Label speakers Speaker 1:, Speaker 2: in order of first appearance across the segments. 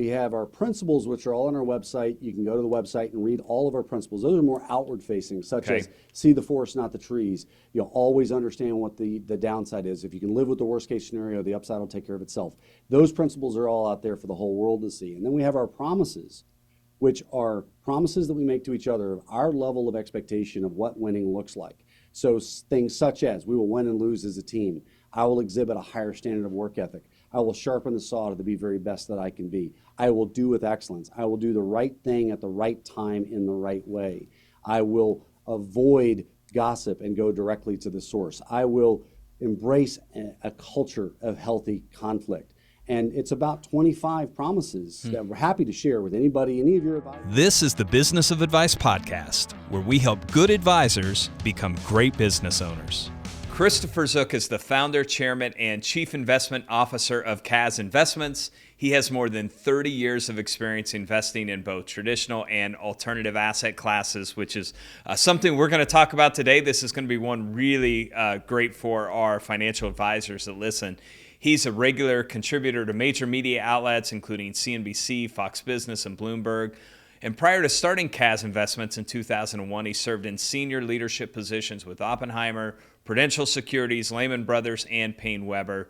Speaker 1: we have our principles, which are all on our website. You can go to the website and read all of our principles. Those are more outward facing, such as see the forest, not the trees. You'll always understand what the downside is. If you can live with the worst case scenario, the upside will take care of itself. Those principles are all out there for the whole world to see. And then we have our promises, which are promises that we make to each other of our level of expectation of what winning looks like. So things such as we will win and lose as a team. I will exhibit a higher standard of work ethic. I will sharpen the saw to be very best that I can be. I will do with excellence. I will do the right thing at the right time in the right way. I will avoid gossip and go directly to the source. I will embrace a culture of healthy conflict. And it's about 25 promises that we're happy to share with anybody, any of your advisors.
Speaker 2: This is the Business of Advice podcast, where we help good advisors become great business owners. Christopher Zook is the founder, chairman, and chief investment officer of CAZ Investments. He has more than 30 years of experience investing in both traditional and alternative asset classes, which is something we're going to talk about today. This is going to be one really great for our financial advisors that listen. He's a regular contributor to major media outlets, including CNBC, Fox Business, and Bloomberg. And prior to starting CAZ Investments in 2001, he served in senior leadership positions with Oppenheimer, Prudential Securities, Lehman Brothers, and Payne Weber.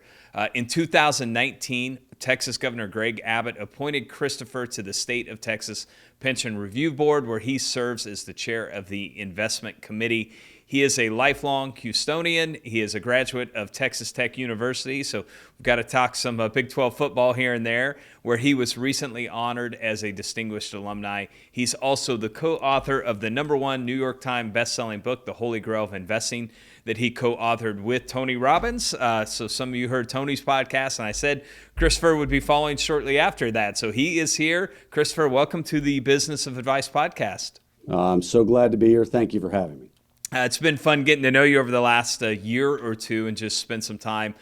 Speaker 2: In 2019, Texas Governor Greg Abbott appointed Christopher to the State of Texas Pension Review Board, where he serves as the chair of the investment committee. He is a lifelong Houstonian. He is a graduate of Texas Tech University, so we've got to talk some Big 12 football here and there, where he was recently honored as a distinguished alumni. He's also the co-author of the #1 New York Times best-selling book, The Holy Grail of Investing, that he co-authored with Tony Robbins. So some of you heard Tony's podcast, and I said Christopher would be following shortly after that. So he is here. Christopher, welcome to the Business of Advice podcast.
Speaker 1: I'm so glad to be here. Thank you for having me.
Speaker 2: It's been fun getting to know you over the last year or two and just spend some time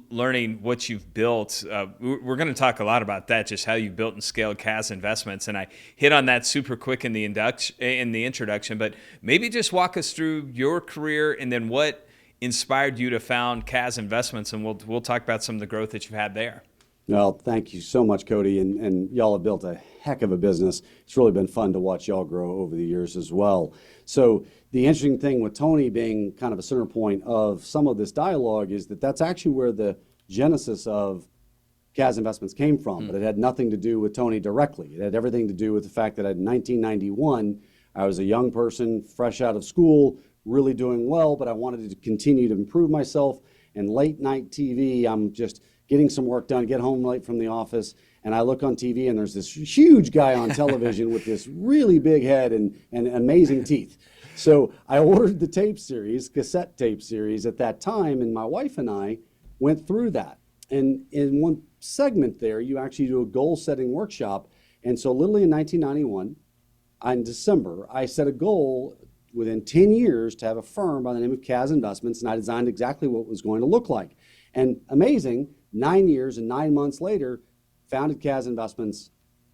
Speaker 2: learning what you've built. We're going to talk a lot about that, just how you built and scaled CAZ Investments. And I hit on that super quick in the introduction, but maybe just walk us through your career and then what inspired you to found CAZ Investments. And we'll talk about some of the growth that you've had there.
Speaker 1: Well, thank you so much, Cody. And y'all have built a heck of a business. It's really been fun to watch y'all grow over the years as well. So the interesting thing with Tony being kind of a center point of some of this dialogue is that that's actually where the genesis of CAZ Investments came from, but it had nothing to do with Tony directly. It had everything to do with the fact that in 1991, I was a young person, fresh out of school, really doing well, but I wanted to continue to improve myself. And late night TV, I'm just getting some work done, get home late from the office, and I look on TV and there's this huge guy on television with this really big head and amazing teeth. So I ordered the tape series, cassette tape series at that time, and my wife and I went through that. And in one segment there, you actually do a goal-setting workshop. And so literally in 1991, in December, I set a goal within 10 years to have a firm by the name of CAZ Investments, and I designed exactly what it was going to look like. And amazing, 9 years and 9 months later, founded CAZ Investments,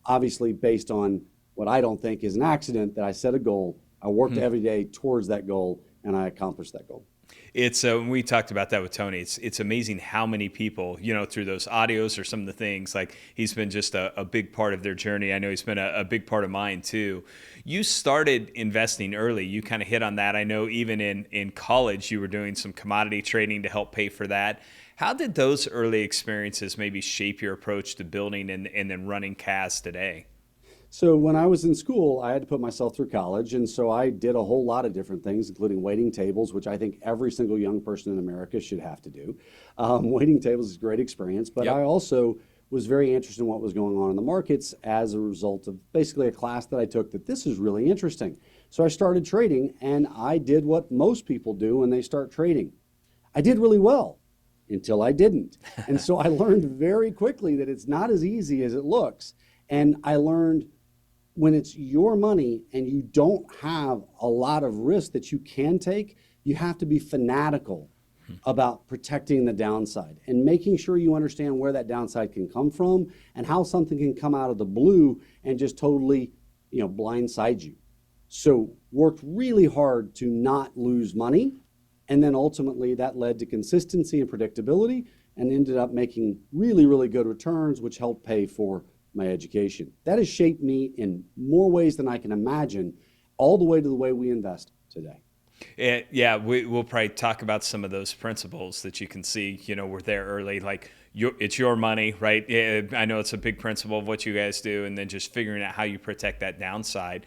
Speaker 1: obviously based on what I don't think is an accident that I set a goal. I worked every day towards that goal, and I accomplished that goal.
Speaker 2: It's we talked about that with Tony. It's amazing how many people, through those audios or some of the things, like he's been just a big part of their journey. I know he's been a big part of mine too. You started investing early. You kind of hit on that. I know even in college you were doing some commodity trading to help pay for that. How did those early experiences maybe shape your approach to building and then running CAZ today?
Speaker 1: So when I was in school, I had to put myself through college, and so I did a whole lot of different things, including waiting tables, which I think every single young person in America should have to do. Waiting tables is a great experience, but I also was very interested in what was going on in the markets as a result of basically a class that I took that this is really interesting. So I started trading, and I did what most people do when they start trading. I did really well until I didn't. And so I learned very quickly that it's not as easy as it looks. And I learned when it's your money and you don't have a lot of risk that you can take, you have to be fanatical about protecting the downside and making sure you understand where that downside can come from and how something can come out of the blue and just totally, blindside you. So worked really hard to not lose money. And then ultimately that led to consistency and predictability and ended up making really, really good returns, which helped pay for my education. That has shaped me in more ways than I can imagine, all the way to the way we invest today.
Speaker 2: Yeah, we'll probably talk about some of those principles that you can see, were there early, like it's your money, right? Yeah, I know it's a big principle of what you guys do, and then just figuring out how you protect that downside.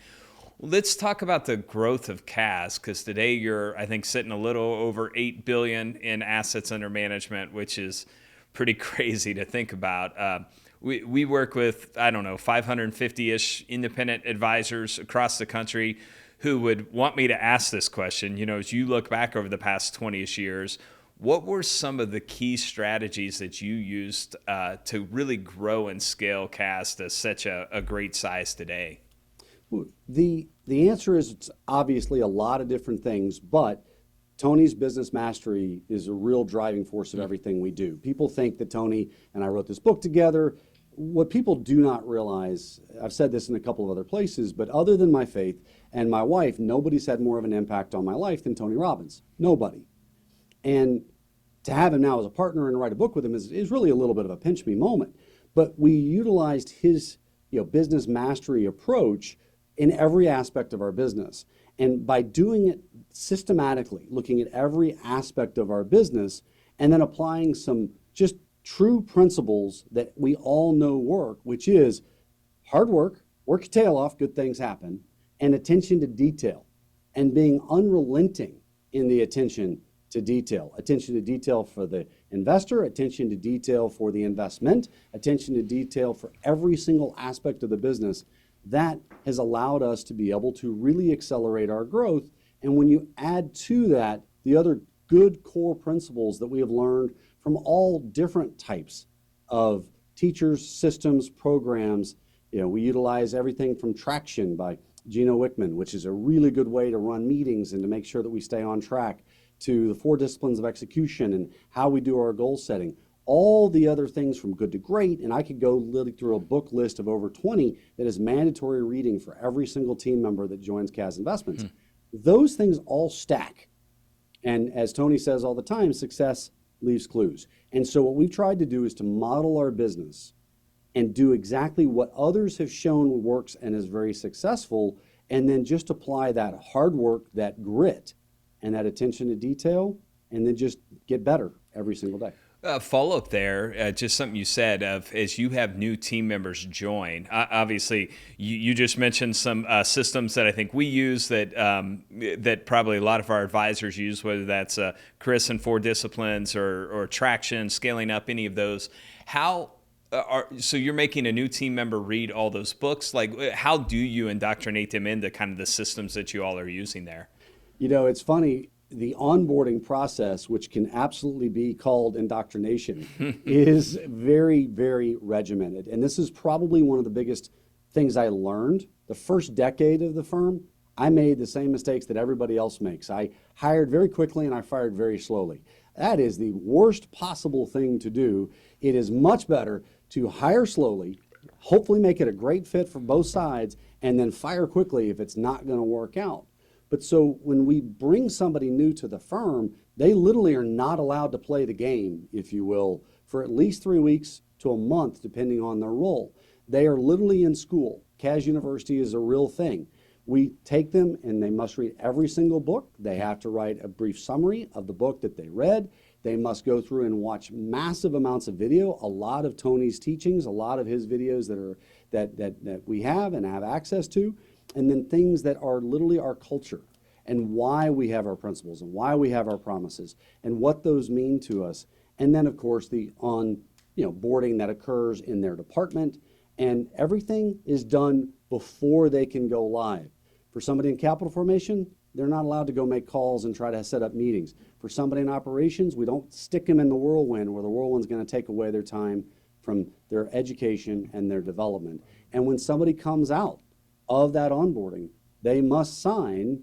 Speaker 2: Let's talk about the growth of CAZ, because today you're, I think, sitting a little over $8 billion in assets under management, which is pretty crazy to think about. We work with, I don't know, 550-ish independent advisors across the country who would want me to ask this question. As you look back over the past 20-ish years, what were some of the key strategies that you used to really grow and scale CAZ to such a great size today?
Speaker 1: The answer is it's obviously a lot of different things, but Tony's business mastery is a real driving force of everything we do. People think that Tony and I wrote this book together. What people do not realize, I've said this in a couple of other places, but other than my faith and my wife, nobody's had more of an impact on my life than Tony Robbins. Nobody. And to have him now as a partner and write a book with him is really a little bit of a pinch me moment. But we utilized his business mastery approach in every aspect of our business. And by doing it systematically, looking at every aspect of our business, and then applying some just true principles that we all know work, which is hard work, work your tail off, good things happen, and attention to detail, and being unrelenting in the attention to detail. Attention to detail for the investor, attention to detail for the investment, attention to detail for every single aspect of the business. That has allowed us to be able to really accelerate our growth. And when you add to that the other good core principles that we have learned from all different types of teachers, systems, programs, we utilize everything from Traction by Gino Wickman, which is a really good way to run meetings and to make sure that we stay on track, to the 4 disciplines of execution and how we do our goal setting. All the other things from good to great, and I could go literally through a book list of over 20 that is mandatory reading for every single team member that joins CAZ Investments. Those things all stack. And as Tony says all the time, success leaves clues. And so what we've tried to do is to model our business and do exactly what others have shown works and is very successful, and then just apply that hard work, that grit, and that attention to detail, and then just get better every single day.
Speaker 2: Follow up there, just something you said of as you have new team members join. Obviously, you just mentioned some systems that I think we use that probably a lot of our advisors use, whether that's Chris and 4 disciplines or Traction, scaling up, any of those. So you're making a new team member read all those books. Like, how do you indoctrinate them into kind of the systems that you all are using there?
Speaker 1: It's funny. The onboarding process, which can absolutely be called indoctrination, is very, very regimented. And this is probably one of the biggest things I learned. The first decade of the firm, I made the same mistakes that everybody else makes. I hired very quickly and I fired very slowly. That is the worst possible thing to do. It is much better to hire slowly, hopefully make it a great fit for both sides, and then fire quickly if it's not going to work out. But so when we bring somebody new to the firm, they literally are not allowed to play the game, if you will, for at least 3 weeks to a month, depending on their role. They are literally in school. CAZ University is a real thing. We take them and they must read every single book. They have to write a brief summary of the book that they read. They must go through and watch massive amounts of video, a lot of Tony's teachings, a lot of his videos that we have and have access to. And then things that are literally our culture and why we have our principles and why we have our promises and what those mean to us. And then, of course, the boarding that occurs in their department, and everything is done before they can go live. For somebody in capital formation, they're not allowed to go make calls and try to set up meetings. For somebody in operations, we don't stick them in the whirlwind where the whirlwind's going to take away their time from their education and their development. And when somebody comes out of that onboarding, they must sign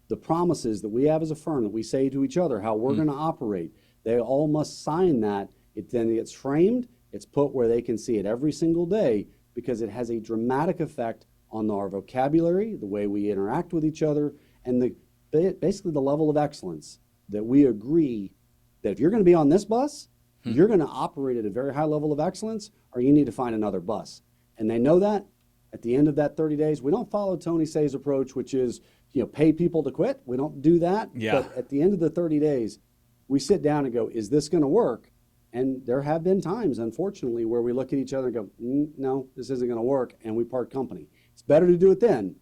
Speaker 1: the promises that we have as a firm, that we say to each other, how we're going to operate. They all must sign that. It then gets framed, it's put where they can see it every single day, because it has a dramatic effect on our vocabulary, the way we interact with each other, and basically the level of excellence that we agree that if you're going to be on this bus, you're going to operate at a very high level of excellence, or you need to find another bus. And they know that. At the end of that 30 days, we don't follow Tony Say's approach, which is, pay people to quit. We don't do that.
Speaker 2: Yeah.
Speaker 1: But at the end of the 30 days, we sit down and go, is this going to work? And there have been times, unfortunately, where we look at each other and go, no, this isn't going to work, and we part company. It's better to do it then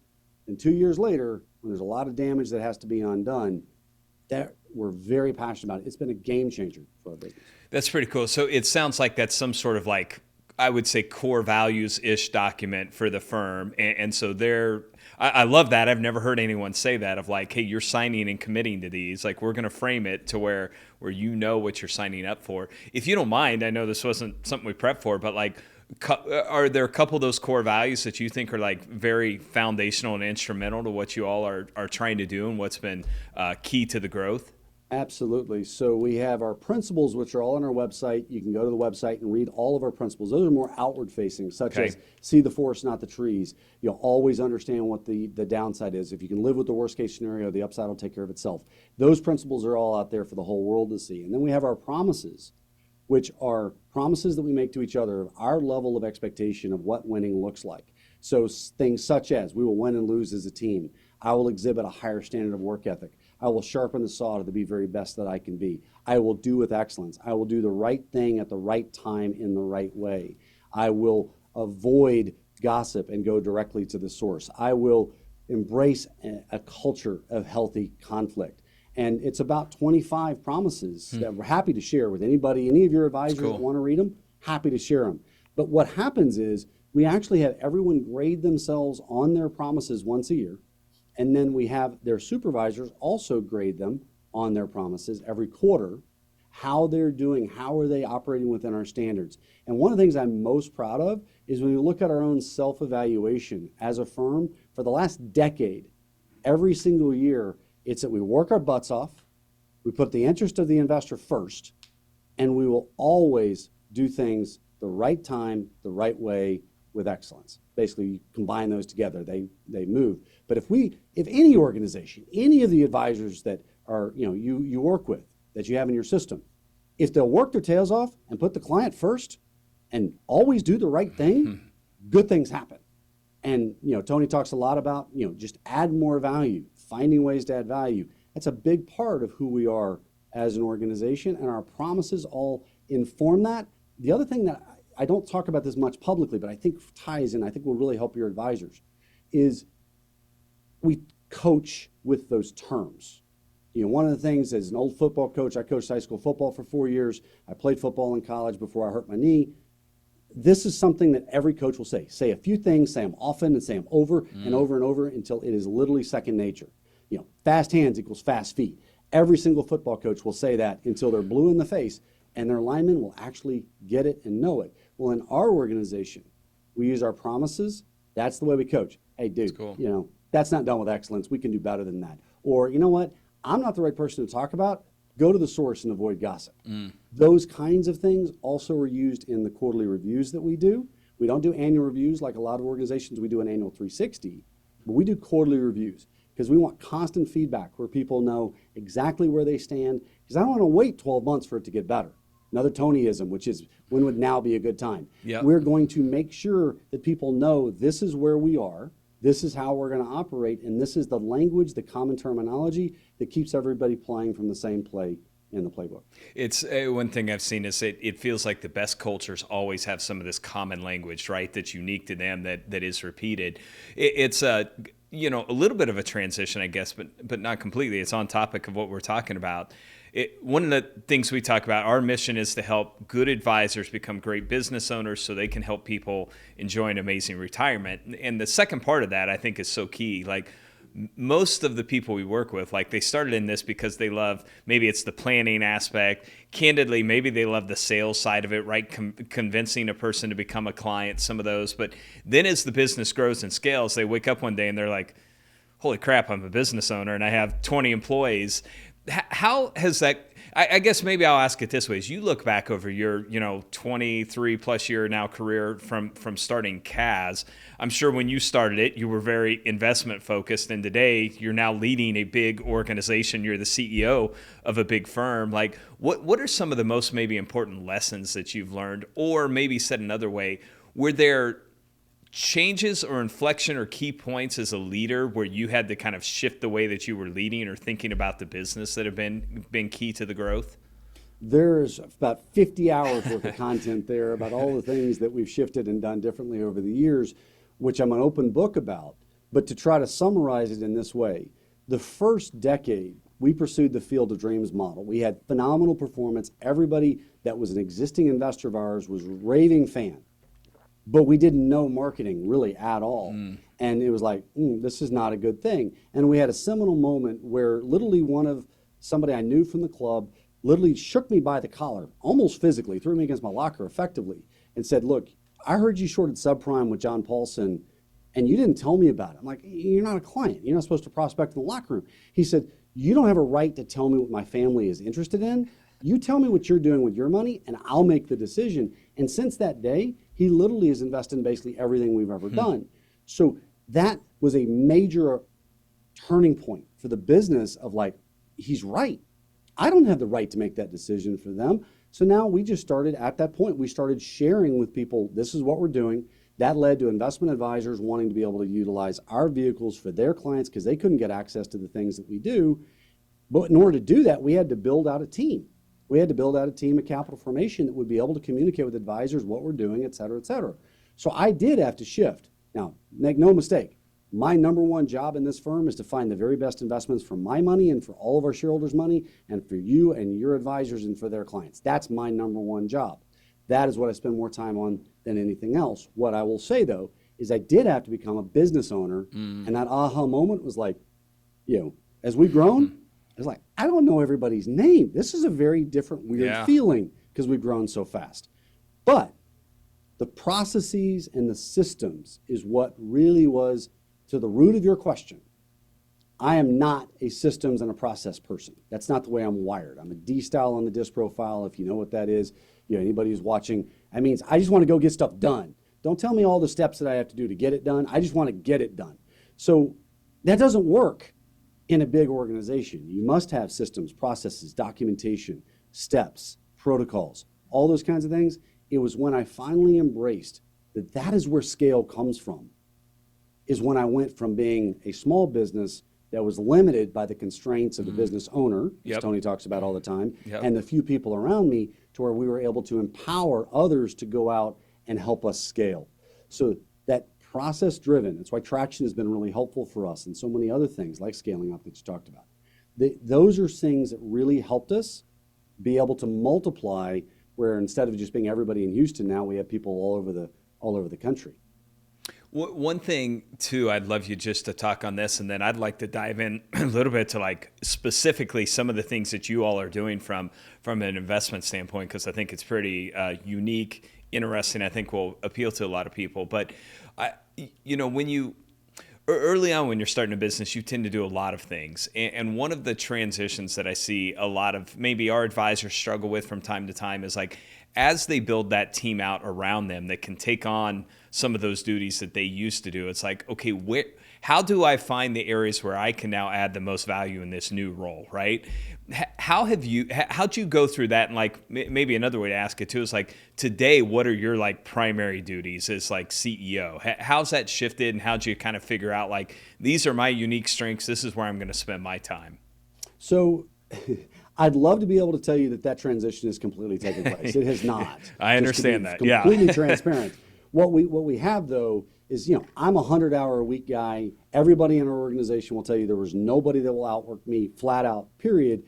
Speaker 1: than 2 years later when there's a lot of damage that has to be undone. That we're very passionate about it. It's been a game changer for our business.
Speaker 2: That's pretty cool. So it sounds like that's some sort of like, I would say, core values-ish document for the firm. And so I love that. I've never heard anyone say that of like, hey, you're signing and committing to these. Like, we're going to frame it to where you know what you're signing up for. If you don't mind, I know this wasn't something we prepped for, but like, are there a couple of those core values that you think are like very foundational and instrumental to what you all are trying to do and what's been key to the growth?
Speaker 1: Absolutely. So we have our principles, which are all on our website. You can go to the website and read all of our principles. Those are more outward facing, such as see the forest, not the trees. You'll always understand what the downside is. If you can live with the worst case scenario, the upside will take care of itself. Those principles are all out there for the whole world to see. And then we have our promises, which are promises that we make to each other of our level of expectation of what winning looks like. So things such as we will win and lose as a team. I will exhibit a higher standard of work ethic. I will sharpen the saw to be very best that I can be. I will do with excellence. I will do the right thing at the right time in the right way. I will avoid gossip and go directly to the source. I will embrace a culture of healthy conflict. And it's about 25 promises that we're happy to share with anybody, any of your advisors that want to read them, happy to share them. But what happens is we actually have everyone grade themselves on their promises once a year. And then we have their supervisors also grade them on their promises every quarter, how they're doing, how are they operating within our standards. And one of the things I'm most proud of is when we look at our own self-evaluation as a firm for the last decade, every single year, it's that we work our butts off, we put the interest of the investor first, and we will always do things the right time, the right way, with excellence. Basically, you combine those together, they move. But if any organization, any of the advisors that are, you work with, that you have in your system, if they'll work their tails off and put the client first and always do the right thing, good things happen. And, Tony talks a lot about, just add more value, finding ways to add value. That's a big part of who we are as an organization, and our promises all inform that. The other thing that I don't talk about this much publicly, but I think ties in, I think will really help your advisors, is we coach with those terms. One of the things as an old football coach, I coached high school football for 4 years. I played football in college before I hurt my knee. This is something that every coach will say. Say a few things, say them often, and say them over and over and over until it is literally second nature. Fast hands equals fast feet. Every single football coach will say that until they're blue in the face, and their linemen will actually get it and know it. Well, in our organization, we use our promises. That's the way we coach. Hey, dude,
Speaker 2: cool.
Speaker 1: That's not done with excellence. We can do better than that. Or, you know what? I'm not the right person to talk about. Go to the source and avoid gossip. Those kinds of things also are used in the quarterly reviews that we do. We don't do annual reviews like a lot of organizations. We do an annual 360, but we do quarterly reviews because we want constant feedback where people know exactly where they stand, because I don't want to wait 12 months for it to get better. Another Tonyism, which is when would now be a good time.
Speaker 2: Yep.
Speaker 1: We're going to make sure that people know this is where we are, this is how we're going to operate, and this is the language, the common terminology that keeps everybody playing from the same play in the playbook.
Speaker 2: It's one thing I've seen is it feels like the best cultures always have some of this common language, right? That's unique to them, that is repeated. It's a little bit of a transition, I guess, but not completely. It's on topic of what we're talking about. One of the things we talk about, our mission is to help good advisors become great business owners so they can help people enjoy an amazing retirement. And the second part of that, I think, is so key. Like, most of the people we work with, like, they started in this because they love, maybe it's the planning aspect. Candidly, maybe they love the sales side of it, right? Convincing a person to become a client, some of those. But then as the business grows and scales, they wake up one day and they're like, holy crap, I'm a business owner and I have 20 employees. How has that, I guess maybe I'll ask it this way. As you look back over your, 23 plus year now career from starting CAZ, I'm sure when you started it, you were very investment focused. And today you're now leading a big organization. You're the CEO of a big firm. Like, what are some of the most maybe important lessons that you've learned? Or maybe said another way, were there changes or inflection or key points as a leader where you had to kind of shift the way that you were leading or thinking about the business that have been key to the growth?
Speaker 1: There's about 50 hours worth of content there about all the things that we've shifted and done differently over the years, which I'm an open book about. But to try to summarize it in this way, the first decade, we pursued the Field of Dreams model. We had phenomenal performance. Everybody that was an existing investor of ours was raving fan. But we didn't know marketing really at all. And it was like, this is not a good thing. And we had a seminal moment where literally somebody I knew from the club literally shook me by the collar, almost physically, threw me against my locker effectively, and said, look, I heard you shorted subprime with John Paulson, and you didn't tell me about it. I'm like, you're not a client. You're not supposed to prospect in the locker room. He said, you don't have a right to tell me what my family is interested in. You tell me what you're doing with your money, and I'll make the decision. And since that day, he literally has invested in basically everything we've ever done. So that was a major turning point for the business of like, he's right. I don't have the right to make that decision for them. So now we just started, at that point, we started sharing with people, this is what we're doing. That led to investment advisors wanting to be able to utilize our vehicles for their clients because they couldn't get access to the things that we do. But in order to do that, we had to build out a team. We had to build out a team of capital formation that would be able to communicate with advisors what we're doing, et cetera, et cetera. So I did have to shift. Now, make no mistake, my number one job in this firm is to find the very best investments for my money and for all of our shareholders' money and for you and your advisors and for their clients. That's my number one job. That is what I spend more time on than anything else. What I will say, though, is I did have to become a business owner. And that aha moment was like, as we've grown, it's like, I don't know everybody's name. This is a very different, weird feeling because we've grown so fast. But the processes and the systems is what really was to the root of your question. I am not a systems and a process person. That's not the way I'm wired. I'm a D style on the DISC profile, if you know what that is. Anybody who's watching, that means I just want to go get stuff done. Don't tell me all the steps that I have to do to get it done. I just want to get it done. So that doesn't work in a big organization. You must have systems, processes, documentation, steps, protocols, all those kinds of things. It was when I finally embraced that is where scale comes from, is when I went from being a small business that was limited by the constraints of the business owner, as Tony talks about all the time, and the few people around me, to where we were able to empower others to go out and help us scale. So that process driven, that's why traction has been really helpful for us and so many other things like scaling up that you talked about. Those are things that really helped us be able to multiply, where instead of just being everybody in Houston, now we have people all over the country.
Speaker 2: One thing, too, I'd love you just to talk on this, and then I'd like to dive in a little bit to like specifically some of the things that you all are doing from an investment standpoint, because I think it's pretty unique, interesting, I think will appeal to a lot of people. But, when you early on when you're starting a business, you tend to do a lot of things. And one of the transitions that I see a lot of maybe our advisors struggle with from time to time is like, as they build that team out around them that can take on some of those duties that they used to do, it's like, okay, how do I find the areas where I can now add the most value in this new role, right? How'd you go through that? And like, maybe another way to ask it too is like, today, what are your like primary duties as like CEO? How's that shifted, and how'd you kind of figure out like, these are my unique strengths, this is where I'm going to spend my time?
Speaker 1: So I'd love to be able to tell you that transition has completely taken place. It has not.
Speaker 2: I understand that.
Speaker 1: Completely transparent. What we have though is, I'm a 100-hour-a-week guy. Everybody in our organization will tell you there was nobody that will outwork me, flat out, period.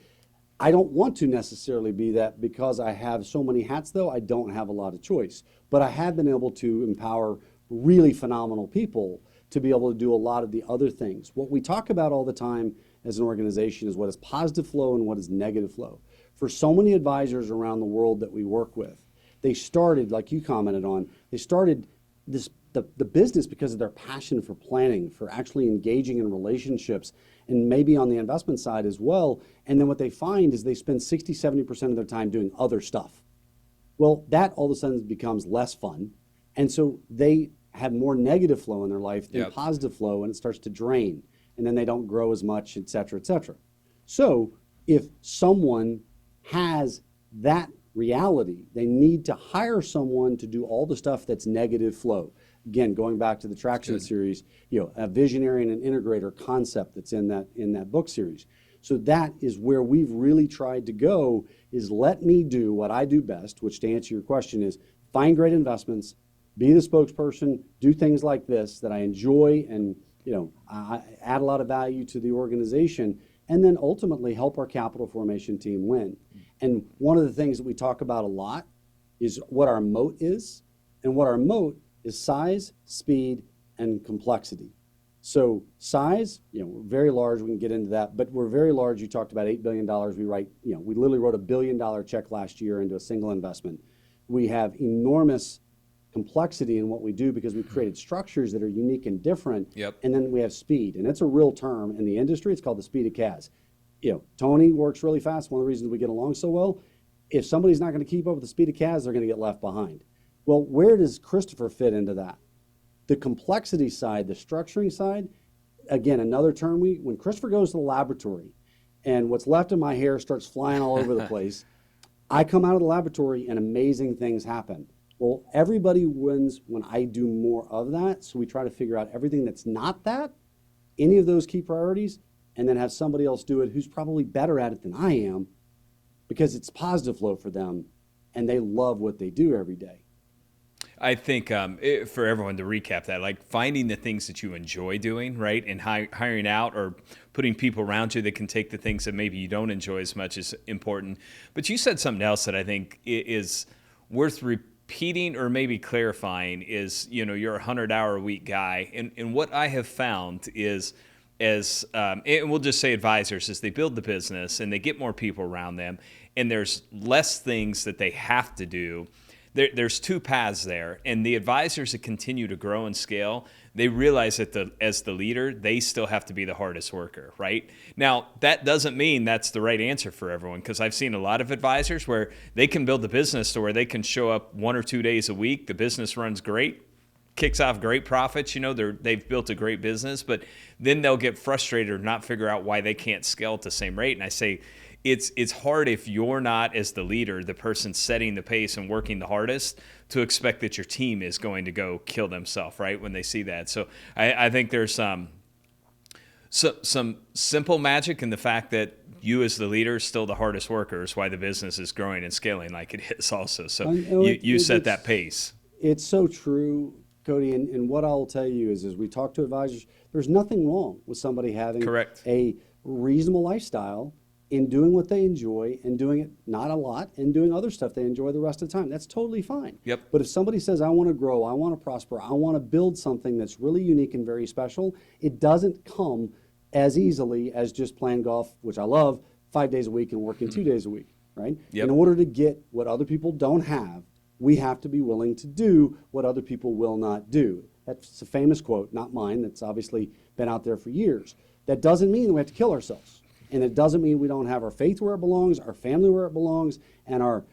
Speaker 1: I don't want to necessarily be that because I have so many hats, though. I don't have a lot of choice. But I have been able to empower really phenomenal people to be able to do a lot of the other things. What we talk about all the time as an organization is what is positive flow and what is negative flow. For so many advisors around the world that we work with, they started, like you commented on, they started the business because of their passion for planning, for actually engaging in relationships, and maybe on the investment side as well. And then what they find is they spend 60-70% of their time doing other stuff. Well, that all of a sudden becomes less fun. And so they have more negative flow in their life than positive flow, and it starts to drain. And then they don't grow as much, et cetera, et cetera. So if someone has that reality, they need to hire someone to do all the stuff that's negative flow. again, going back to the Traction series, a visionary and an integrator concept that's in that book series. So that is where we've really tried to go, is let me do what I do best, which, to answer your question, is find great investments, be the spokesperson, do things like this that I enjoy, and I add a lot of value to the organization, and then ultimately help our capital formation team win. And one of the things that we talk about a lot is what our moat is, and what our moat is size, speed, and complexity. So size, we're very large, we can get into that, but we're very large. You talked about $8 billion. We literally wrote $1 billion check last year into a single investment. We have enormous complexity in what we do because we created structures that are unique and different.
Speaker 2: Yep.
Speaker 1: And then we have speed, and it's a real term in the industry. It's called the speed of CAZ. Tony works really fast. One of the reasons we get along so well, if somebody's not going to keep up with the speed of CAZ, they're going to get left behind. Well, where does Christopher fit into that? The complexity side, the structuring side, again, another term, when Christopher goes to the laboratory and what's left of my hair starts flying all over the place, I come out of the laboratory and amazing things happen. Well, everybody wins when I do more of that. So we try to figure out everything that's not that, any of those key priorities, and then have somebody else do it who's probably better at it than I am, because it's positive flow for them and they love what they do every day.
Speaker 2: I think for everyone to recap that, like finding the things that you enjoy doing, right, and hiring out or putting people around you that can take the things that maybe you don't enjoy as much is important. But you said something else that I think is worth repeating or maybe clarifying is, you're a 100-hour-a-week guy. And what I have found is, and we'll just say advisors, as they build the business and they get more people around them and there's less things that they have to do, there's two paths there. And the advisors that continue to grow and scale, they realize that as the leader, they still have to be the hardest worker, right? Now, that doesn't mean that's the right answer for everyone, because I've seen a lot of advisors where they can build the business to where they can show up 1 or 2 days a week, the business runs great, kicks off great profits, they've built a great business, but then they'll get frustrated or not figure out why they can't scale at the same rate. And I say, it's hard if you're not, as the leader, the person setting the pace and working the hardest, to expect that your team is going to go kill themselves, right, when they see that. So I think there's some simple magic in the fact that you as the leader is still the hardest worker is why the business is growing and scaling like it is also. So you set that pace.
Speaker 1: It's so true, Cody, and what I'll tell you is, as we talk to advisors, there's nothing wrong with somebody having a reasonable lifestyle in doing what they enjoy and doing it not a lot and doing other stuff they enjoy the rest of the time. That's totally fine.
Speaker 2: Yep.
Speaker 1: But if somebody says, I want to grow, I want to prosper, I want to build something that's really unique and very special, it doesn't come as easily as just playing golf, which I love, 5 days a week and working 2 days a week, right?
Speaker 2: Yep.
Speaker 1: In order to get what other people don't have, we have to be willing to do what other people will not do. That's a famous quote, not mine. That's obviously been out there for years. That doesn't mean that we have to kill ourselves. And it doesn't mean we don't have our faith where it belongs, our family where it belongs, and our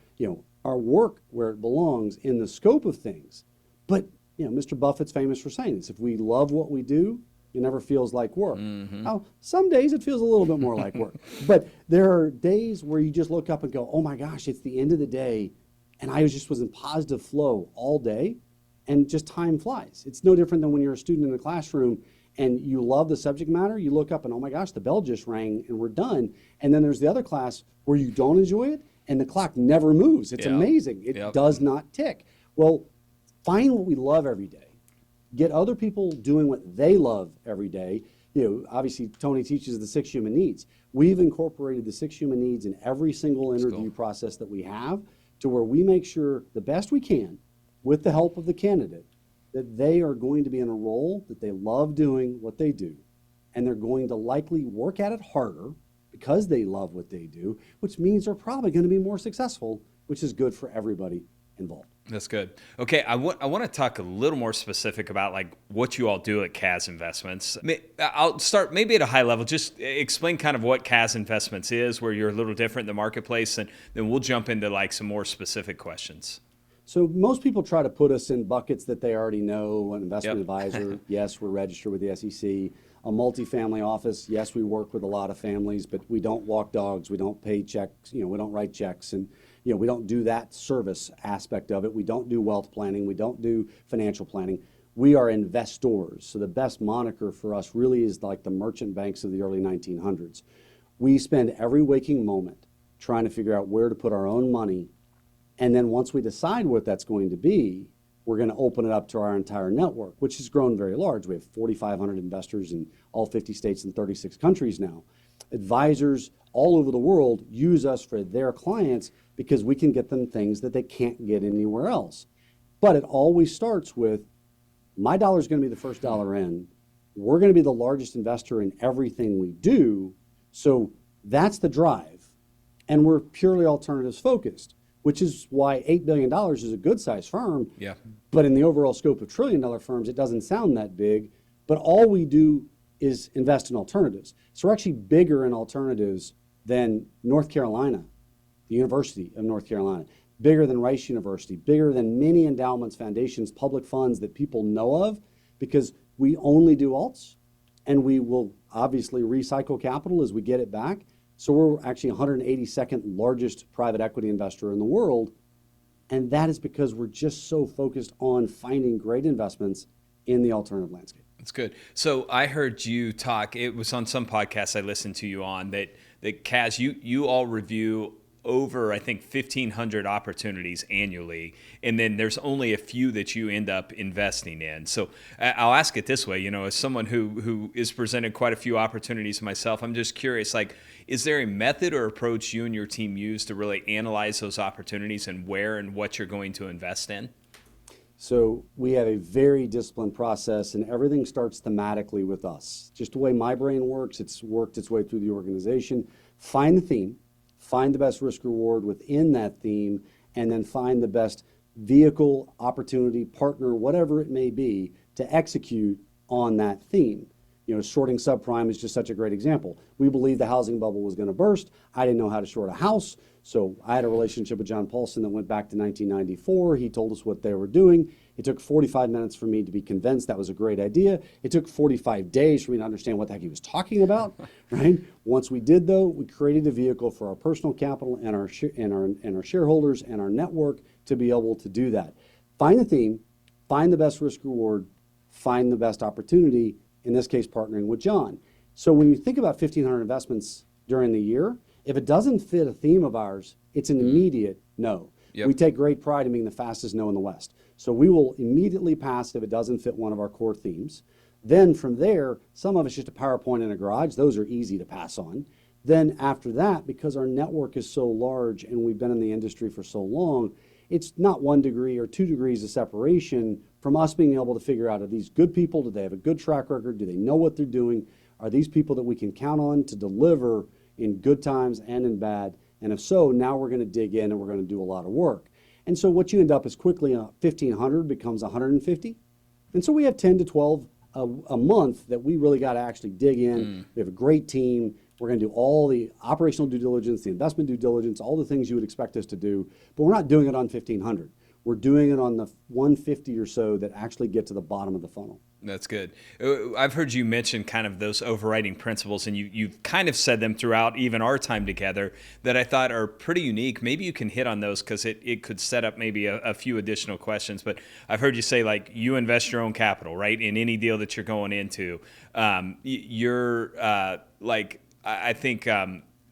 Speaker 1: work where it belongs in the scope of things. But, Mr. Buffett's famous for saying this: if we love what we do, it never feels like work.
Speaker 2: Mm-hmm.
Speaker 1: Now, some days it feels a little bit more like work. But there are days where you just look up and go, oh my gosh, it's the end of the day, and I just was in positive flow all day, and just time flies. It's no different than when you're a student in the classroom and you love the subject matter, you look up and, oh my gosh, the bell just rang and we're done. And then there's the other class where you don't enjoy it and the clock never moves. It's amazing. It does not tick. Well, find what we love every day. Get other people doing what they love every day. Obviously, Tony teaches the 6 human needs. We've incorporated the 6 human needs in every single interview process that we have, to where we make sure the best we can, with the help of the candidate, that they are going to be in a role that they love doing what they do, and they're going to likely work at it harder because they love what they do, which means they're probably going to be more successful, which is good for everybody involved.
Speaker 2: That's good. Okay, I want to talk a little more specific about like what you all do at CAZ Investments. I'll start maybe at a high level. Just explain kind of what CAZ Investments is, where you're a little different in the marketplace, and then we'll jump into like some more specific questions.
Speaker 1: So most people try to put us in buckets that they already know. An investment advisor, yes, we're registered with the SEC. A multifamily office, yes, we work with a lot of families, but we don't walk dogs, we don't pay checks, we don't write checks, and we don't do that service aspect of it. We don't do wealth planning, we don't do financial planning. we are investors. So the best moniker for us really is like the merchant banks of the early 1900s. We spend every waking moment trying to figure out where to put our own money. And then once we decide what that's going to be, we're going to open it up to our entire network, which has grown very large. We have 4,500 investors in all 50 states and 36 countries now. Advisors all over the world use us for their clients because we can get them things that they can't get anywhere else. But it always starts with, my dollar is going to be the first dollar in. We're going to be the largest investor in everything we do. So that's the drive. And we're purely alternatives focused, which is why $8 billion is a good size firm.
Speaker 2: Yeah.
Speaker 1: But in the overall scope of $1 trillion firms, it doesn't sound that big. But all we do is invest in alternatives. So we're actually bigger in alternatives than North Carolina, the University of North Carolina, bigger than Rice University, bigger than many endowments, foundations, public funds that people know of, because we only do alts, and we will obviously recycle capital as we get it back. So we're actually 182nd largest private equity investor in the world. And that is because we're just so focused on finding great investments in the alternative landscape.
Speaker 2: That's good. So I heard you talk, it was on some podcasts I listened to you on, that CAZ, you all review over, I think, 1,500 opportunities annually, and then there's only a few that you end up investing in. So I'll ask it this way, as someone who is presented quite a few opportunities myself, I'm just curious, is there a method or approach you and your team use to really analyze those opportunities and where and what you're going to invest in?
Speaker 1: So we have a very disciplined process, and everything starts thematically with us. Just the way my brain works, it's worked its way through the organization. Find the theme, find the best risk reward within that theme, and then find the best vehicle, opportunity, partner, whatever it may be, to execute on that theme. Shorting subprime is just such a great example. We believed the housing bubble was going to burst. I didn't know how to short a house. So I had a relationship with John Paulson that went back to 1994. He told us what they were doing. It took 45 minutes for me to be convinced that was a great idea. It took 45 days for me to understand what the heck he was talking about, right? Once we did, though, we created a vehicle for our personal capital and our shareholders and our network to be able to do that. Find the theme, find the best risk reward, find the best opportunity, in this case, partnering with John. So when you think about 1,500 investments during the year, if it doesn't fit a theme of ours, it's an immediate no. Yep. We take great pride in being the fastest no in the West. So we will immediately pass if it doesn't fit one of our core themes. Then from there, some of it's just a PowerPoint in a garage. Those are easy to pass on. Then after that, because our network is so large and we've been in the industry for so long, it's not 1 degree or 2 degrees of separation from us being able to figure out, are these good people? Do they have a good track record? Do they know what they're doing? Are these people that we can count on to deliver in good times and in bad? And if so, now we're going to dig in and we're going to do a lot of work. And so what you end up is quickly 1,500 becomes 150. And so we have 10 to 12 a month that we really got to actually dig in. We have a great team. We're going to do all the operational due diligence, the investment due diligence, all the things you would expect us to do. But we're not doing it on 1,500. We're doing it on the 150 or so that actually get to the bottom of the funnel.
Speaker 2: That's good. I've heard you mention kind of those overriding principles, and you've kind of said them throughout even our time together that I thought are pretty unique. Maybe you can hit on those because it could set up maybe a few additional questions. But I've heard you say, you invest your own capital, right, in any deal that you're going into. I think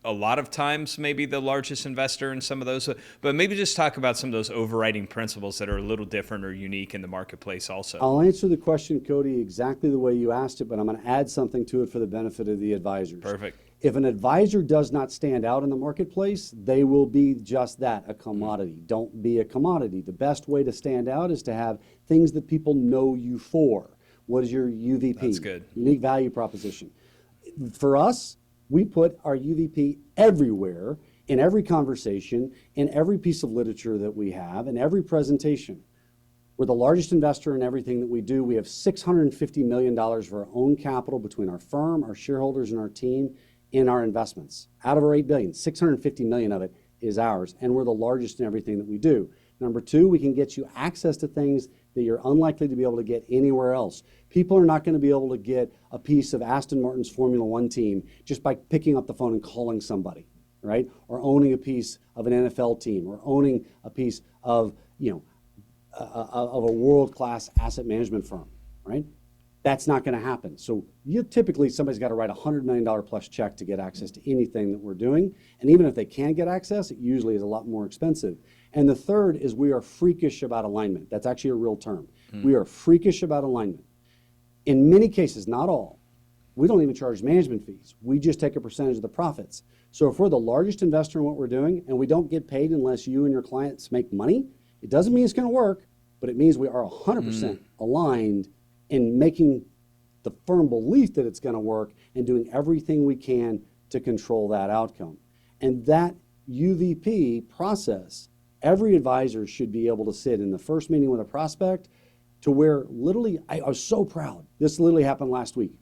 Speaker 2: a lot of times maybe the largest investor in some of those, but maybe just talk about some of those overriding principles that are a little different or unique in the marketplace also.
Speaker 1: I'll answer the question, Cody, exactly the way you asked it, but I'm going to add something to it for the benefit of the advisors.
Speaker 2: Perfect.
Speaker 1: If an advisor does not stand out in the marketplace, they will be just that, a commodity. Don't be a commodity. The best way to stand out is to have things that people know you for. What is your UVP?
Speaker 2: That's good.
Speaker 1: Unique value proposition. For us, we put our UVP everywhere, in every conversation, in every piece of literature that we have, in every presentation. We're the largest investor in everything that we do. We have $650 million of our own capital between our firm, our shareholders, and our team in our investments. Out of our $8 billion, $650 million of it is ours, and we're the largest in everything that we do. Number two, we can get you access to things that you're unlikely to be able to get anywhere else. People are not going to be able to get a piece of Aston Martin's Formula One team just by picking up the phone and calling somebody, right? Or owning a piece of an NFL team, or owning a piece of, of a world-class asset management firm, right? That's not going to happen. So somebody's got to write a $100 million plus check to get access to anything that we're doing. And even if they can get access, it usually is a lot more expensive. And the third is we are freakish about alignment. That's actually a real term. We are freakish about alignment. In many cases, not all, we don't even charge management fees. We just take a percentage of the profits. So if we're the largest investor in what we're doing and we don't get paid unless you and your clients make money, it doesn't mean it's going to work, but it means we are 100% aligned in making the firm belief that it's going to work and doing everything we can to control that outcome. And that UVP process, every advisor should be able to sit in the first meeting with a prospect to where literally, I was so proud. This literally happened last week.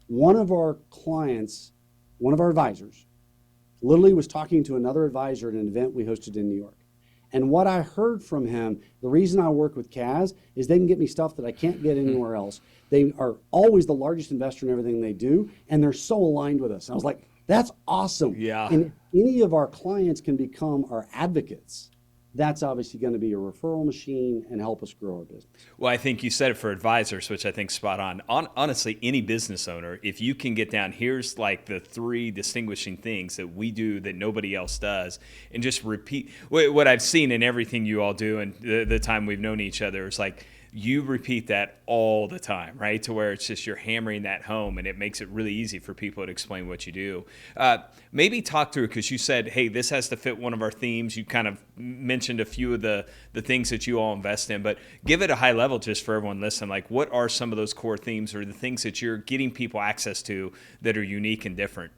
Speaker 1: One of our clients, one of our advisors, literally was talking to another advisor at an event we hosted in New York. And what I heard from him, the reason I work with CAZ is they can get me stuff that I can't get anywhere else. They are always the largest investor in everything they do, and they're so aligned with us. And I was like, that's awesome.
Speaker 2: Yeah.
Speaker 1: And if any of our clients can become our advocates, that's obviously going to be a referral machine and help us grow our business.
Speaker 2: Well, I think you said it for advisors, which I think spot on. Honestly, any business owner, if you can get down, here's like the 3 distinguishing things that we do that nobody else does, and just repeat what I've seen in everything you all do and the time we've known each other is like, you repeat that all the time, right? To where it's just you're hammering that home, and it makes it really easy for people to explain what you do. Maybe talk through, because you said, hey, this has to fit one of our themes. You kind of mentioned a few of the things that you all invest in, but give it a high level just for everyone listening. Like, what are some of those core themes or the things that you're getting people access to that are unique and different?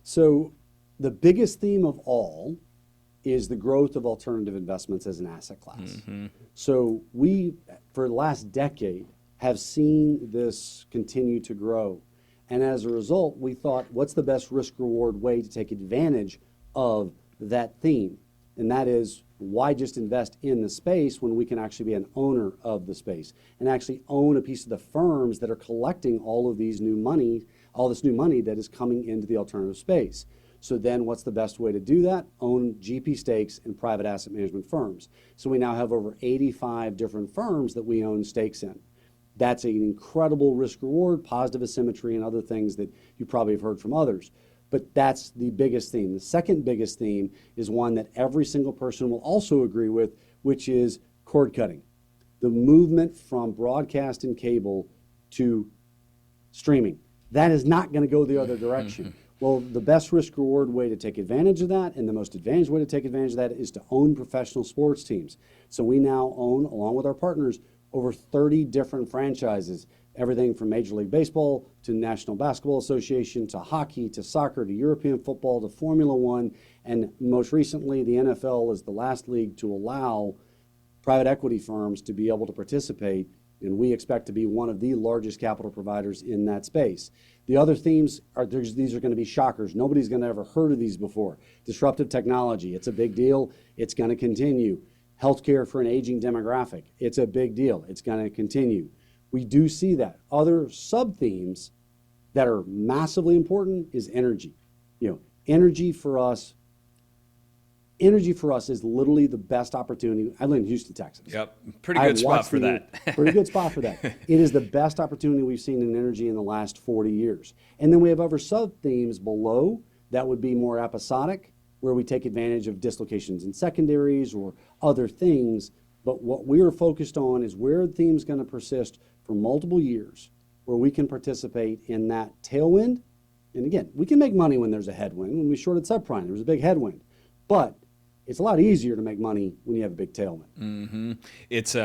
Speaker 1: So the biggest theme of all is the growth of alternative investments as an asset class. Mm-hmm. So we, for the last decade, have seen this continue to grow. And as a result, we thought, what's the best risk-reward way to take advantage of that theme? And that is, why just invest in the space when we can actually be an owner of the space and actually own a piece of the firms that are collecting all this new money that is coming into the alternative space. So then what's the best way to do that? Own GP stakes in private asset management firms. So we now have over 85 different firms that we own stakes in. That's an incredible risk reward, positive asymmetry, and other things that you probably have heard from others. But that's the biggest theme. The second biggest theme is one that every single person will also agree with, which is cord cutting. The movement from broadcast and cable to streaming. That is not going to go the other direction. Well, the best risk-reward way to take advantage of that and the most advantaged way to take advantage of that is to own professional sports teams. So we now own, along with our partners, over 30 different franchises, everything from Major League Baseball to National Basketball Association to hockey to soccer to European football to Formula One. And most recently, the NFL is the last league to allow private equity firms to be able to participate, and we expect to be one of the largest capital providers in that space. The other themes are, these are going to be shockers. Nobody's going to ever heard of these before. Disruptive technology, it's a big deal. It's going to continue. Healthcare for an aging demographic, it's a big deal. It's going to continue. We do see that. Other sub-themes that are massively important is energy. Energy for us is literally the best opportunity. I live in Houston, Texas.
Speaker 2: Yep, pretty good spot for that.
Speaker 1: Pretty good spot for that. It is the best opportunity we've seen in energy in the last 40 years. And then we have other sub-themes below that would be more episodic, where we take advantage of dislocations in secondaries or other things. But what we are focused on is where the theme's going to persist for multiple years, where we can participate in that tailwind. And again, we can make money when there's a headwind. When we shorted subprime, there was a big headwind. But it's a lot easier to make money when you have a big tailwind.
Speaker 2: Mm-hmm. It's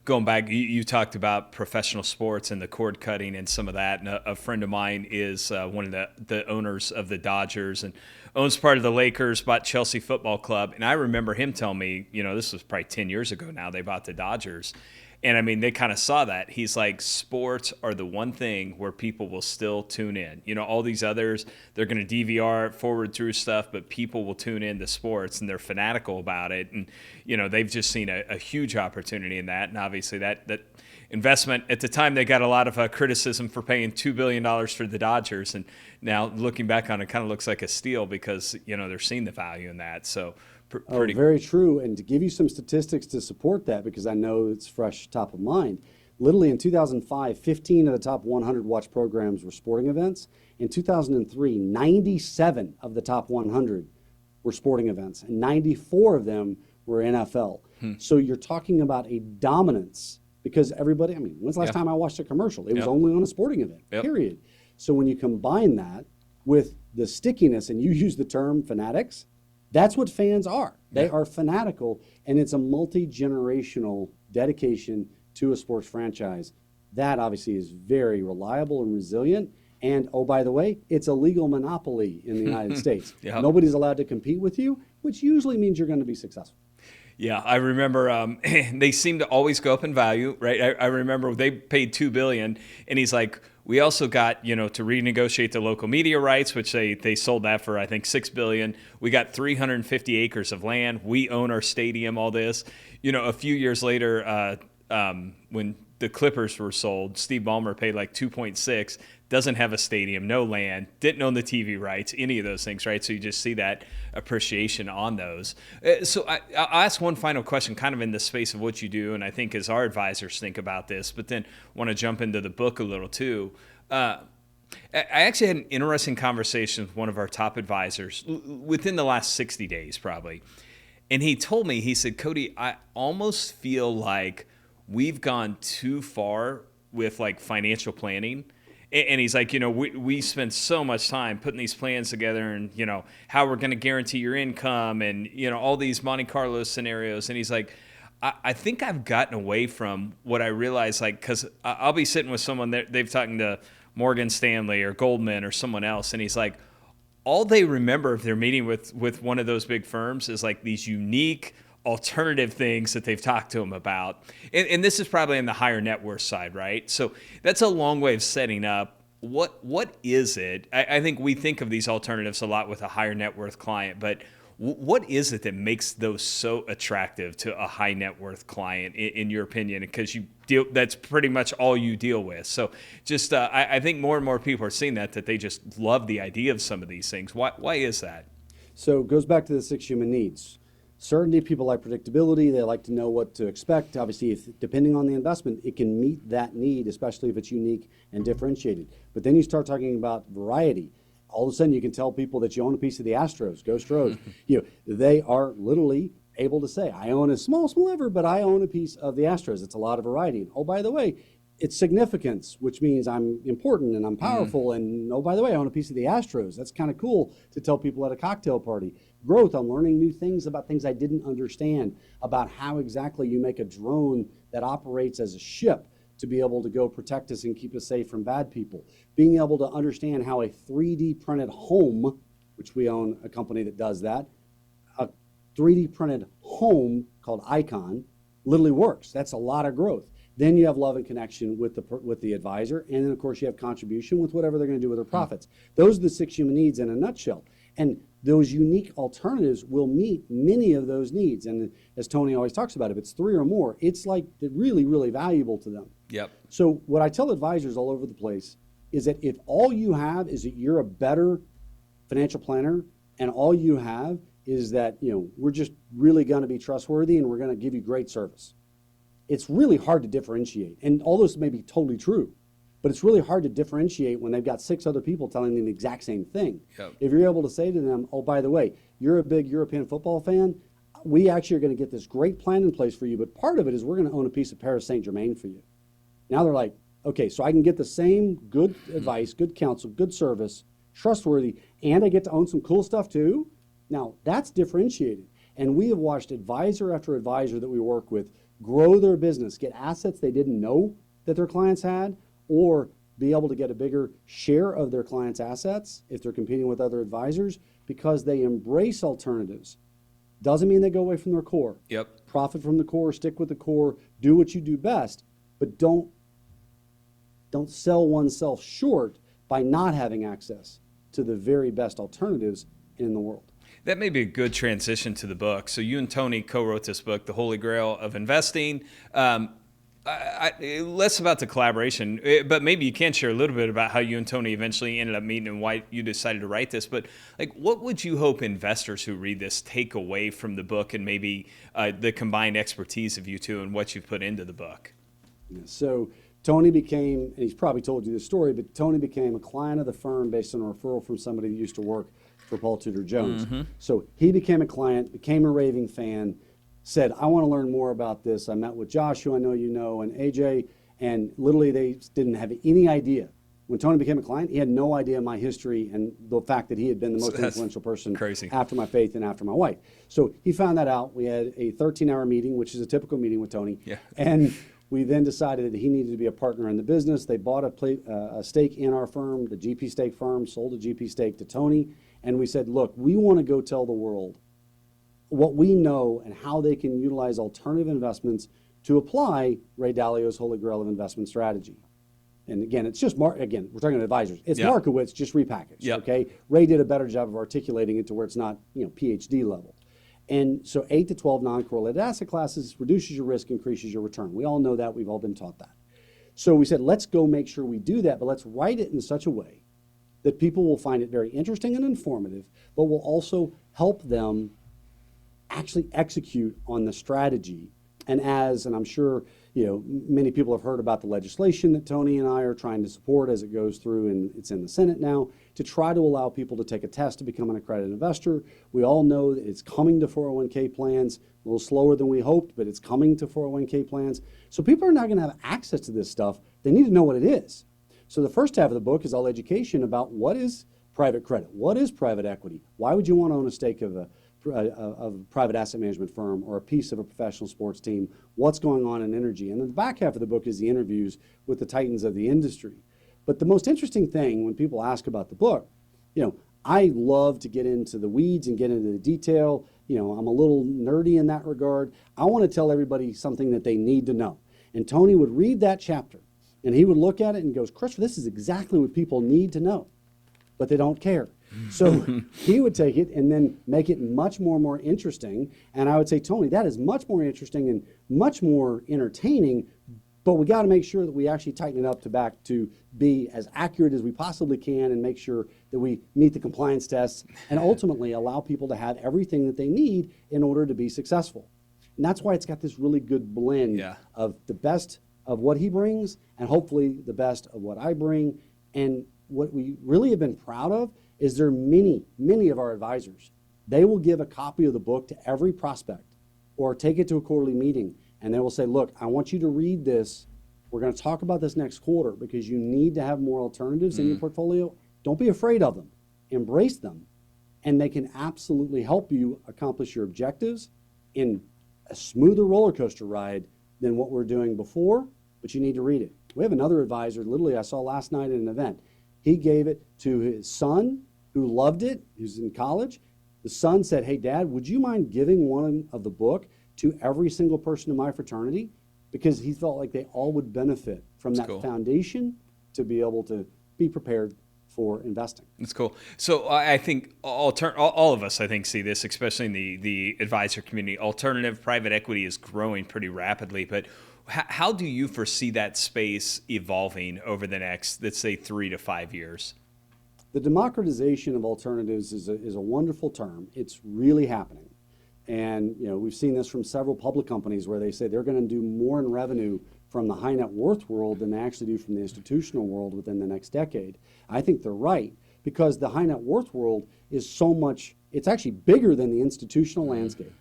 Speaker 2: going back, you talked about professional sports and the cord cutting and some of that. And a friend of mine is one of the owners of the Dodgers and owns part of the Lakers, bought Chelsea Football Club. And I remember him telling me, this was probably 10 years ago now, they bought the Dodgers. And I mean, they kind of saw that. He's like, sports are the one thing where people will still tune in. All these others, they're going to DVR forward through stuff, but people will tune in to sports and they're fanatical about it. And, they've just seen a huge opportunity in that. And obviously that investment, at the time, they got a lot of criticism for paying $2 billion for the Dodgers. And now looking back on it, kind of looks like a steal because, they're seeing the value in that. So
Speaker 1: Oh, very true. And to give you some statistics to support that, because I know it's fresh top of mind, literally in 2005, 15 of the top 100 watch programs were sporting events. In 2003, 97 of the top 100 were sporting events, and 94 of them were NFL. So you're talking about a dominance because everybody, I mean, when's the last time I watched a commercial? It was only on a sporting event, period. So when you combine that with the stickiness, and you use the term fanatics, that's what fans are. They are fanatical, and it's a multi-generational dedication to a sports franchise. That obviously is very reliable and resilient. And oh, by the way, it's a legal monopoly in the United States. Nobody's allowed to compete with you, which usually means you're going to be successful.
Speaker 2: Yeah, I remember they seem to always go up in value, right? I remember they paid $2 billion, and he's like, we also got, to renegotiate the local media rights, which they sold that for, I think, $6 billion. We got 350 acres of land. We own our stadium, all this. A few years later, when the Clippers were sold, Steve Ballmer paid like 2.6, doesn't have a stadium, no land, didn't own the TV rights, any of those things, right? So you just see that appreciation on those. So I'll ask one final question kind of in the space of what you do, and I think as our advisors think about this, but then want to jump into the book a little too. I actually had an interesting conversation with one of our top advisors within the last 60 days probably. And he told me, he said, Cody, I almost feel like we've gone too far with like financial planning. And he's like, we spend so much time putting these plans together and, how we're going to guarantee your income and, all these Monte Carlo scenarios. And he's like, I think I've gotten away from what I realized, like, because I'll be sitting with someone that they've talking to Morgan Stanley or Goldman or someone else. And he's like, all they remember if they're meeting with one of those big firms is like these unique alternative things that they've talked to them about. And this is probably on the higher net worth side, right? So that's a long way of setting up. What is it? I think we think of these alternatives a lot with a higher net worth client, but what is it that makes those so attractive to a high net worth client, in your opinion? Because that's pretty much all you deal with. So just, I think more and more people are seeing that they just love the idea of some of these things. Why is that?
Speaker 1: So it goes back to the 6 human needs. Certainty, people like predictability. They like to know what to expect. Obviously, depending on the investment, it can meet that need, especially if it's unique and differentiated. But then you start talking about variety. All of a sudden, you can tell people that you own a piece of the Astros. Go Stros. They are literally able to say, I own a small sliver, but I own a piece of the Astros. It's a lot of variety. And oh, by the way, it's significance, which means I'm important and I'm powerful. And oh, by the way, I own a piece of the Astros. That's kind of cool to tell people at a cocktail party. Growth, I'm learning new things about things I didn't understand, about how exactly you make a drone that operates as a ship to be able to go protect us and keep us safe from bad people. Being able to understand how a 3D printed home, which we own a company that does that, a 3D printed home called Icon literally works. That's a lot of growth. Then you have love and connection with the advisor, and then of course you have contribution with whatever they're going to do with their profits. Those are the 6 human needs in a nutshell. And those unique alternatives will meet many of those needs. And as Tony always talks about, if it's 3 or more, it's like really, really valuable to them.
Speaker 2: Yep.
Speaker 1: So what I tell advisors all over the place is that if all you have is that you're a better financial planner, and all you have is that, we're just really going to be trustworthy and we're going to give you great service, it's really hard to differentiate. And all those may be totally true, but it's really hard to differentiate when they've got 6 other people telling them the exact same thing.
Speaker 2: Yep.
Speaker 1: If you're able to say to them, oh, by the way, you're a big European football fan, we actually are going to get this great plan in place for you, but part of it is we're going to own a piece of Paris Saint-Germain for you. Now they're like, okay, so I can get the same good advice, good counsel, good service, trustworthy, and I get to own some cool stuff too? Now, that's differentiated. And we have watched advisor after advisor that we work with grow their business, get assets they didn't know that their clients had, or be able to get a bigger share of their clients' assets if they're competing with other advisors because they embrace alternatives. Doesn't mean they go away from their core.
Speaker 2: Yep.
Speaker 1: Profit from the core, stick with the core, do what you do best, but don't sell oneself short by not having access to the very best alternatives in the world.
Speaker 2: That may be a good transition to the book. So you and Tony co-wrote this book, The Holy Grail of Investing. Less about the collaboration, but maybe you can share a little bit about how you and Tony eventually ended up meeting and why you decided to write this. But like, what would you hope investors who read this take away from the book, and maybe the combined expertise of you two and what you've put into the book?
Speaker 1: So Tony became, and he's probably told you this story, but Tony became a client of the firm based on a referral from somebody who used to work for Paul Tudor Jones. So he became a client, became a raving fan, said, I want to learn more about this. I met with Josh, who I know you know, and AJ, and literally they didn't have any idea. When Tony became a client, he had no idea my history and the fact that he had been the most influential person after my faith and after my wife. So he found that out. We had a 13-hour meeting, which is a typical meeting with Tony.
Speaker 2: Yeah.
Speaker 1: And we then decided that he needed to be a partner in the business. They bought a stake in our firm, the GP stake firm, sold a GP stake to Tony. And we said, look, we want to go tell the world what we know and how they can utilize alternative investments to apply Ray Dalio's Holy Grail of Investment strategy. And again, it's just, again, we're talking about advisors. It's Markowitz, just repackaged, okay? Ray did a better job of articulating it to where it's not, PhD level. And so 8 to 12 non-correlated asset classes reduces your risk, increases your return. We all know that. We've all been taught that. So we said, let's go make sure we do that, but let's write it in such a way that people will find it very interesting and informative, but will also help them actually execute on the strategy. And I'm sure, many people have heard about the legislation that Tony and I are trying to support as it goes through, and it's in the Senate now, to try to allow people to take a test to become an accredited investor. We all know that it's coming to 401k plans, a little slower than we hoped, but it's coming to 401k plans. So people are not going to have access to this stuff. They need to know what it is. So the first half of the book is all education about what is private credit, what is private equity, why would you want to own a stake of a private asset management firm or a piece of a professional sports team, what's going on in energy. And then the back half of the book is the interviews with the titans of the industry. But the most interesting thing when people ask about the book, I love to get into the weeds and get into the detail. I'm a little nerdy in that regard. I want to tell everybody something that they need to know. And Tony would read that chapter and he would look at it and goes, Christopher, this is exactly what people need to know, but they don't care. So he would take it and then make it much more interesting. And I would say, Tony, that is much more interesting and much more entertaining, but we got to make sure that we actually tighten it up to be as accurate as we possibly can and make sure that we meet the compliance tests and ultimately allow people to have everything that they need in order to be successful. And that's why it's got this really good blend of the best of what he brings and hopefully the best of what I bring. And what we really have been proud of is there are many of our advisors. They will give a copy of the book to every prospect or take it to a quarterly meeting, and they will say, look, I want you to read this. We're going to talk about this next quarter because you need to have more alternatives in your portfolio. Don't be afraid of them. Embrace them, and they can absolutely help you accomplish your objectives in a smoother roller coaster ride than what we're doing before, but you need to read it. We have another advisor, literally I saw last night at an event. He gave it to his son, who loved it, who's in college. The son said, hey, Dad, would you mind giving one of the book to every single person in my fraternity? Because he felt like they all would benefit from that foundation to be able to be prepared for investing.
Speaker 2: That's cool. So I think all of us, I think, see this, especially in the advisor community. Alternative private equity is growing pretty rapidly, but how do you foresee that space evolving over the next, let's say, 3 to 5 years?
Speaker 1: The democratization of alternatives is a wonderful term. It's really happening. And we've seen this from several public companies where they say they're going to do more in revenue from the high net worth world than they actually do from the institutional world within the next decade. I think they're right because the high net worth world is so much, it's actually bigger than the institutional landscape.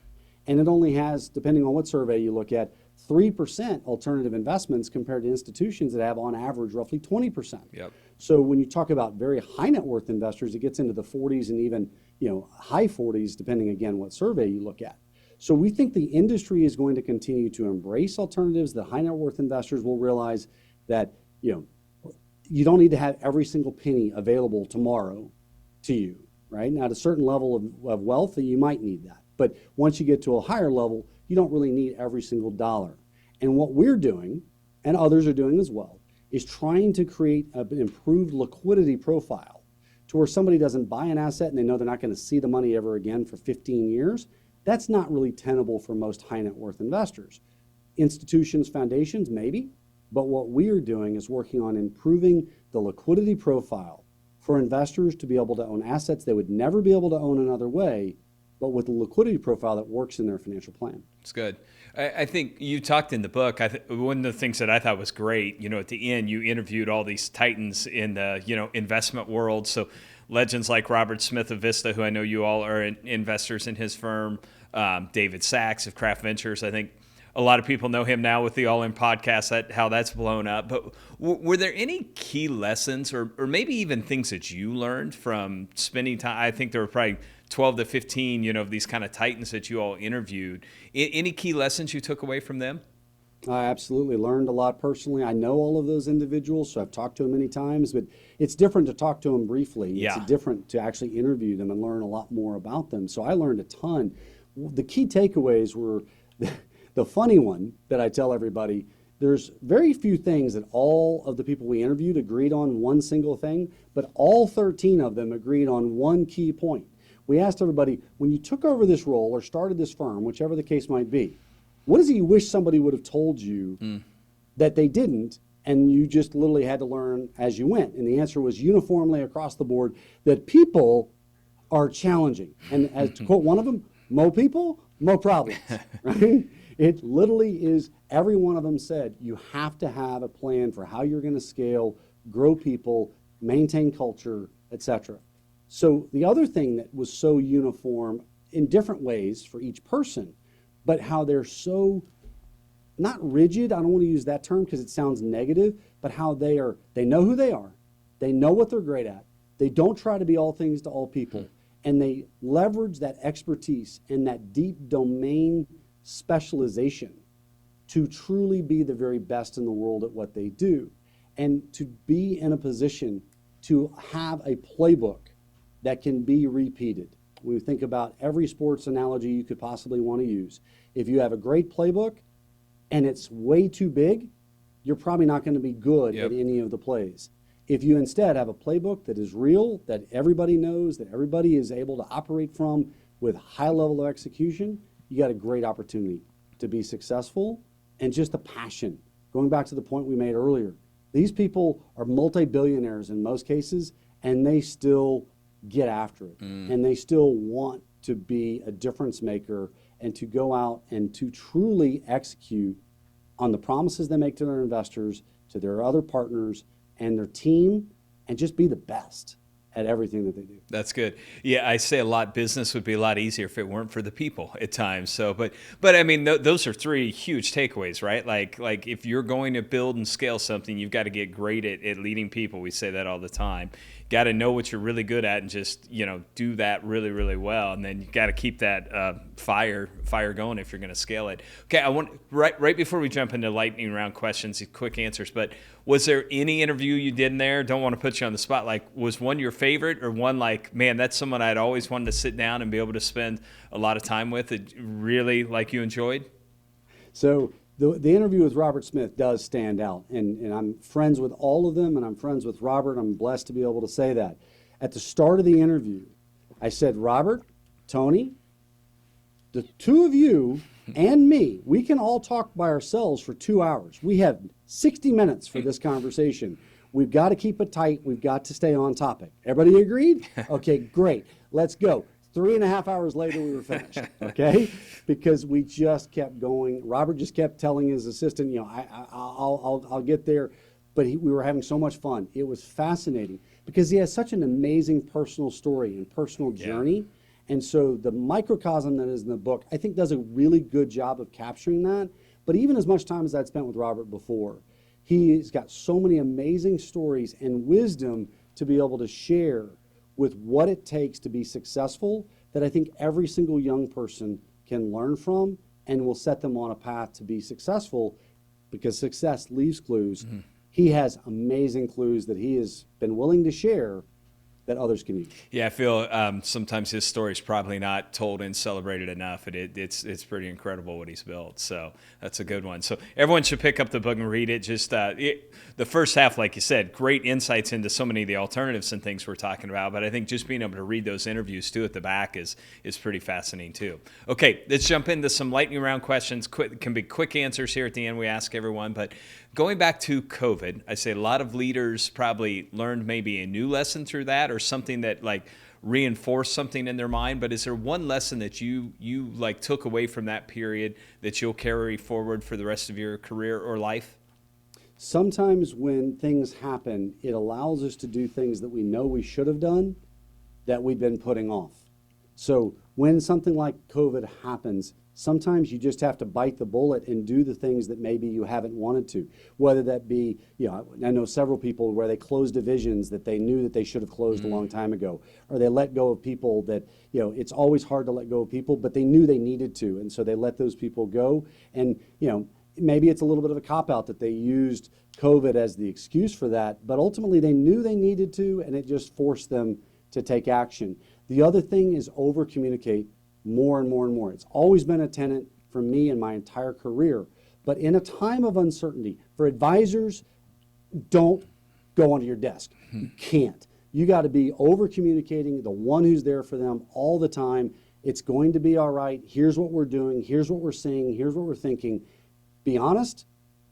Speaker 1: And it only has, depending on what survey you look at, 3% alternative investments compared to institutions that have on average roughly 20%.
Speaker 2: Yep.
Speaker 1: So when you talk about very high net worth investors, it gets into the 40s and even high 40s, depending again what survey you look at. So we think the industry is going to continue to embrace alternatives. The high net worth investors will realize that you don't need to have every single penny available tomorrow to you, right? Now, at a certain level of wealth, you might need that. But once you get to a higher level, you don't really need every single dollar. And what we're doing, and others are doing as well, is trying to create an improved liquidity profile to where somebody doesn't buy an asset and they know they're not going to see the money ever again for 15 years. That's not really tenable for most high net worth investors. institutions, foundations, maybe. But what we are doing is working on improving the liquidity profile for investors to be able to own assets they would never be able to own another way, but with a liquidity profile that works in their financial plan.
Speaker 2: It's good. I think you talked in the book, one of the things that I thought was great, at the end, you interviewed all these titans in the, investment world. So legends like Robert Smith of Vista, who I know you all are investors in his firm, David Sachs of Kraft Ventures. I think a lot of people know him now with the All In podcast, how that's blown up. But were there any key lessons or maybe even things that you learned from spending time? I think there were probably 12 to 15, of these kind of titans that you all interviewed. Any key lessons you took away from them?
Speaker 1: I absolutely learned a lot personally. I know all of those individuals, so I've talked to them many times, but it's different to talk to them briefly.
Speaker 2: Yeah.
Speaker 1: It's different to actually interview them and learn a lot more about them. So I learned a ton. The key takeaways were the funny one that I tell everybody, there's very few things that all of the people we interviewed agreed on one single thing, but all 13 of them agreed on one key point. We asked everybody, when you took over this role or started this firm, whichever the case might be, what is it you wish somebody would have told you that they didn't, and you just literally had to learn as you went? And the answer was uniformly across the board that people are challenging. And as to quote one of them, mo people, mo problems, right? It literally is, every one of them said, you have to have a plan for how you're going to scale, grow people, maintain culture, etc. So the other thing that was so uniform in different ways for each person, but how they're so not rigid, I don't want to use that term because it sounds negative, but how they know who they are, they know what they're great at, they don't try to be all things to all people, and they leverage that expertise and that deep domain specialization to truly be the very best in the world at what they do, and to be in a position to have a playbook that can be repeated. We think about every sports analogy you could possibly want to use. If you have a great playbook and it's way too big, you're probably not going to be good at any of the plays. If you instead have a playbook that is real, that everybody knows, that everybody is able to operate from with high level of execution, you got a great opportunity to be successful. And just the passion, going back to the point we made earlier, these people are multi-billionaires in most cases, and they still get after it. And they still want to be a difference maker and to go out and to truly execute on the promises they make to their investors, to their other partners and their team, and just be the best at everything that they do.
Speaker 2: That's good. Yeah, I say a lot, business would be a lot easier if it weren't for the people at times. So, but I mean, those are three huge takeaways, right? Like if you're going to build and scale something, you've got to get great at leading people. We say that all the time. Got to know what you're really good at and just, do that really, really well. And then you got to keep that fire going if you're going to scale it. Okay, I want right before we jump into lightning round questions, quick answers, but was there any interview you did in there? Don't want to put you on the spot. Like, was one your favorite, or one like, man, that's someone I'd always wanted to sit down and be able to spend a lot of time with that really like you enjoyed?
Speaker 1: So the interview with Robert Smith does stand out, and I'm friends with all of them, and I'm friends with Robert. I'm blessed to be able to say that. At the start of the interview, I said, Robert, Tony, the two of you and me, we can all talk by ourselves for 2 hours. We have 60 minutes for this conversation. We've got to keep it tight. We've got to stay on topic. Everybody agreed? Okay, great. Let's go. 3.5 hours later, we were finished, okay? Because we just kept going. Robert just kept telling his assistant, I'll get there. But we were having so much fun. It was fascinating because he has such an amazing personal story and personal journey. And so the microcosm that is in the book, I think, does a really good job of capturing that. But even as much time as I'd spent with Robert before, he's got so many amazing stories and wisdom to be able to share with what it takes to be successful that I think every single young person can learn from and will set them on a path to be successful, because success leaves clues. He has amazing clues that he has been willing to share that others can use.
Speaker 2: Yeah, I feel sometimes his story is probably not told and celebrated enough. It's pretty incredible what he's built. So that's a good one. So everyone should pick up the book and read it. Just the first half, like you said, great insights into so many of the alternatives and things we're talking about. But I think just being able to read those interviews too at the back is pretty fascinating too. Okay, let's jump into some lightning round questions. Can be quick answers here at the end. We ask everyone, but going back to COVID, I say a lot of leaders probably learned maybe a new lesson through that, or something that like reinforced something in their mind. But is there one lesson that you like took away from that period that you'll carry forward for the rest of your career or life?
Speaker 1: Sometimes when things happen, it allows us to do things that we know we should have done that we've been putting off. So when something like COVID happens, sometimes you just have to bite the bullet and do the things that maybe you haven't wanted to, whether that be, I know several people where they closed divisions that they knew that they should have closed a long time ago, or they let go of people that, it's always hard to let go of people, but they knew they needed to. And so they let those people go. And, maybe it's a little bit of a cop-out that they used COVID as the excuse for that, but ultimately they knew they needed to, and it just forced them to take action. The other thing is over-communicate more and more and more. It's always been a tenet for me in my entire career. But in a time of uncertainty, for advisors, don't go onto your desk. You can't. You got to be over-communicating, the one who's there for them all the time. It's going to be all right. Here's what we're doing. Here's what we're seeing. Here's what we're thinking. Be honest.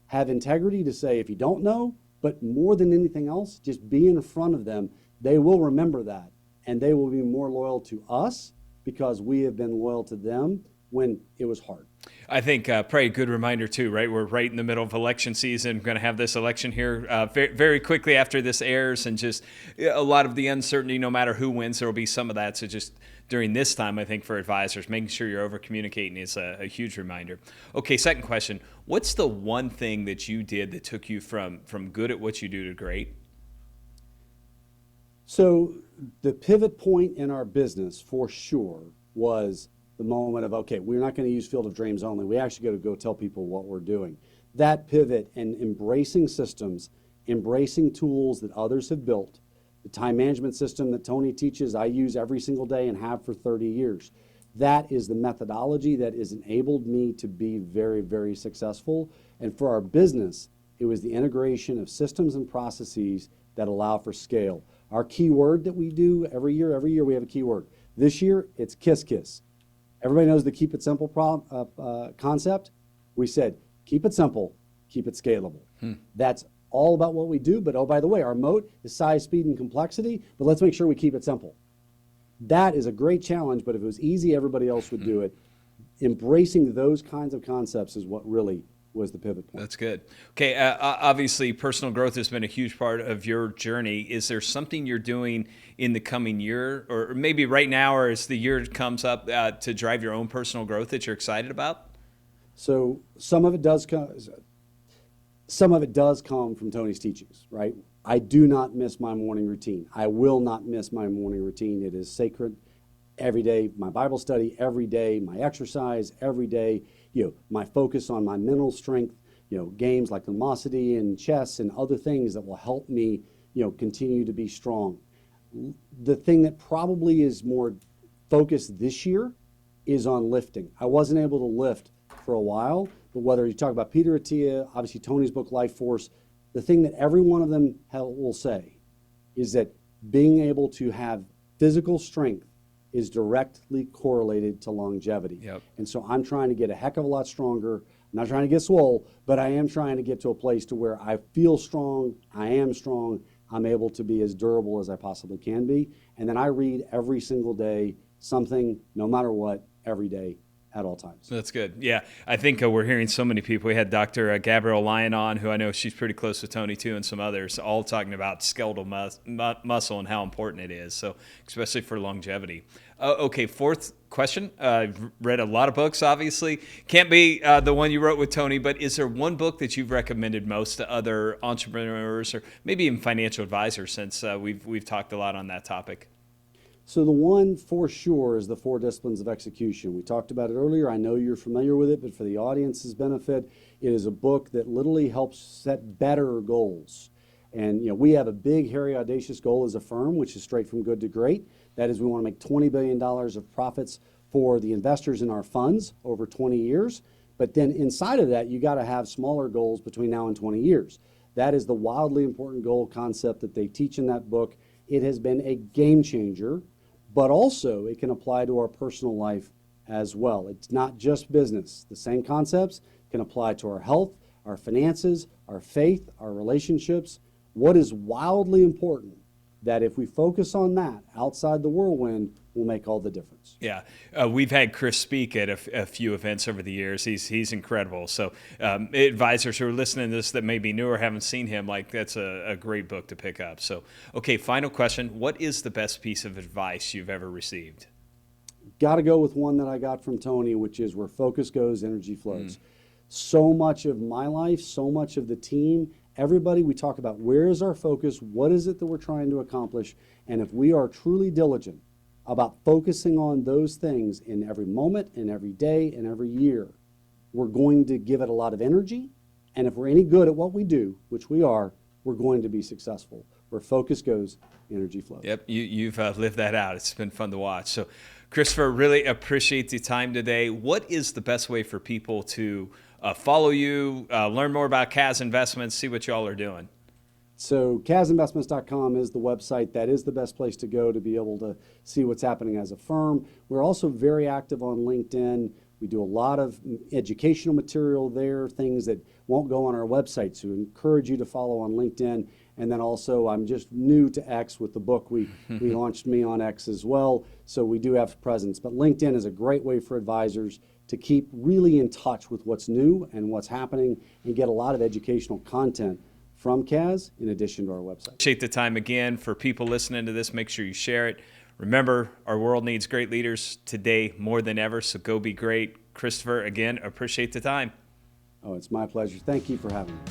Speaker 1: Have integrity to say if you don't know, but more than anything else, just be in front of them. They will remember that, and they will be more loyal to us because we have been loyal to them when it was hard.
Speaker 2: I think probably a good reminder too, right? We're right in the middle of election season. We're going to have this election here very, very quickly after this airs, and just a lot of the uncertainty, no matter who wins, there will be some of that. So just during this time, I think for advisors, making sure you're over communicating is a huge reminder. Okay, second question. What's the one thing that you did that took you from good at what you do to great?
Speaker 1: So the pivot point in our business for sure was the moment of, okay, we're not going to use Field of Dreams only. We actually got to go tell people what we're doing. That pivot and embracing systems, embracing tools that others have built, the time management system that Tony teaches, I use every single day and have for 30 years. That is the methodology that has enabled me to be very, very successful. And for our business, it was the integration of systems and processes that allow for scale. Our key word that we do every year we have a key word. This year, it's kiss. Everybody knows the keep it simple concept. We said, keep it simple, keep it scalable. That's all about what we do, but oh, by the way, our moat is size, speed, and complexity, but let's make sure we keep it simple. That is a great challenge, but if it was easy, everybody else would do it. Embracing those kinds of concepts is what really was the pivot point.
Speaker 2: That's good. Okay, obviously personal growth has been a huge part of your journey. Is there something you're doing in the coming year, or maybe right now, or as the year comes up, to drive your own personal growth that you're excited about?
Speaker 1: So some of it does come from Tony's teachings, right? I do not miss my morning routine. I will not miss my morning routine. It is sacred. Every day, my Bible study every day, my exercise every day, my focus on my mental strength, games like Lumosity and chess and other things that will help me, continue to be strong. The thing that probably is more focused this year is on lifting. I wasn't able to lift for a while, but whether you talk about Peter Attia, obviously Tony's book, Life Force, the thing that every one of them will say is that being able to have physical strength is directly correlated to longevity.
Speaker 2: Yep.
Speaker 1: And so I'm trying to get a heck of a lot stronger. I'm not trying to get swole, but I am trying to get to a place to where I feel strong, I am strong, I'm able to be as durable as I possibly can be. And then I read every single day something, no matter what, every day, at all times.
Speaker 2: That's good. Yeah, I think we're hearing so many people. We had Dr. Gabrielle Lyon on, who I know she's pretty close with Tony too, and some others, all talking about skeletal muscle and how important it is. So especially for longevity. Okay, fourth question. I've read a lot of books, obviously. Can't be the one you wrote with Tony, but is there one book that you've recommended most to other entrepreneurs or maybe even financial advisors, since we've talked a lot on that topic?
Speaker 1: So the one for sure is the 4 Disciplines of Execution. We talked about it earlier. I know you're familiar with it, but for the audience's benefit, it is a book that literally helps set better goals. And we have a big, hairy, audacious goal as a firm, which is straight from good to great. That is, we want to make $20 billion of profits for the investors in our funds over 20 years. But then inside of that, you got to have smaller goals between now and 20 years. That is the wildly important goal concept that they teach in that book. It has been a game changer, but also it can apply to our personal life as well. It's not just business. The same concepts can apply to our health, our finances, our faith, our relationships. What is wildly important that if we focus on that outside the whirlwind will make all the difference.
Speaker 2: Yeah, we've had Chris speak at a few events over the years. He's incredible. So advisors who are listening to this that may be new or haven't seen him, like that's a great book to pick up. So, okay, final question. What is the best piece of advice you've ever received?
Speaker 1: Got to go with one that I got from Tony, which is where focus goes, energy flows. So much of my life, so much of the team, everybody, we talk about where is our focus, what is it that we're trying to accomplish, and if we are truly diligent about focusing on those things in every moment, in every day, and every year, we're going to give it a lot of energy, and if we're any good at what we do, which we are, we're going to be successful. Where focus goes, energy flows.
Speaker 2: Yep, you've lived that out. It's been fun to watch. So, Christopher, really appreciate the time today. What is the best way for people to follow you, learn more about CAZ Investments, see what y'all are doing?
Speaker 1: So CAZinvestments.com is the website. That is the best place to go to be able to see what's happening as a firm. We're also very active on LinkedIn. We do a lot of educational material there, things that won't go on our website. So I encourage you to follow on LinkedIn. And then also, I'm just new to X with the book. We launched me on X as well. So we do have presence. But LinkedIn is a great way for advisors to keep really in touch with what's new and what's happening and get a lot of educational content from CAZ in addition to our website.
Speaker 2: Appreciate the time again. For people listening to this, make sure you share it. Remember, our world needs great leaders today more than ever, so go be great. Christopher, again, appreciate the time.
Speaker 1: Oh, it's my pleasure. Thank you for having me.